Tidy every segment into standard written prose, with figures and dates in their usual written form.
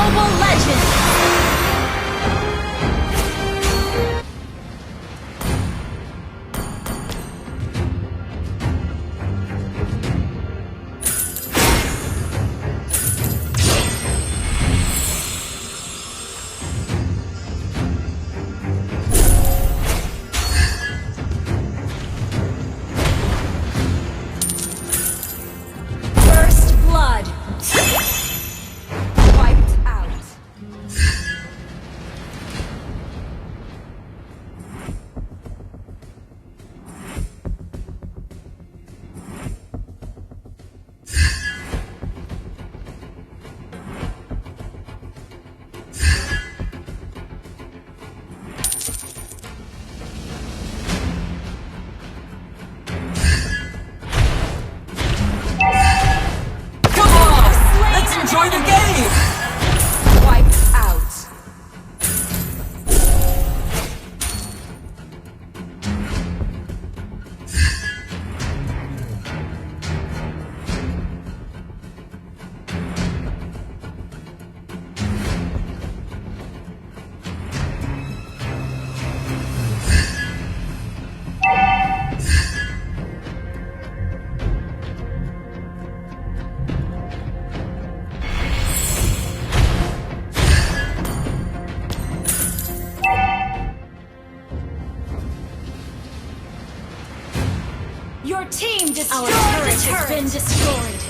Mobile Legends! First blood. Wiped out. Come on! Let's enjoy the game! Wiped out. Your team destroyed the turret. Has been destroyed.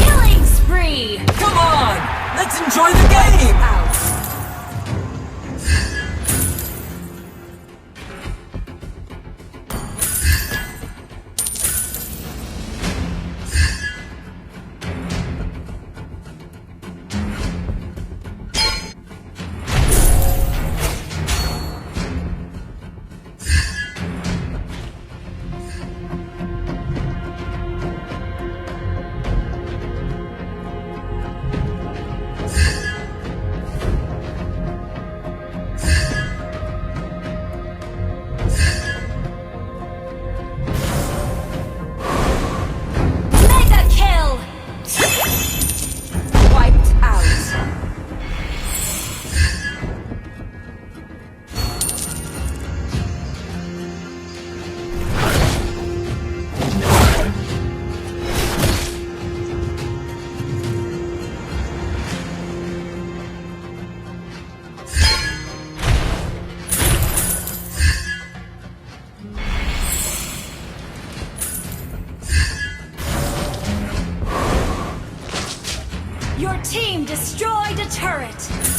Killing spree. Come on! Let's enjoy the game! Out. Mega kill. Wiped out. Your team destroyed a turret.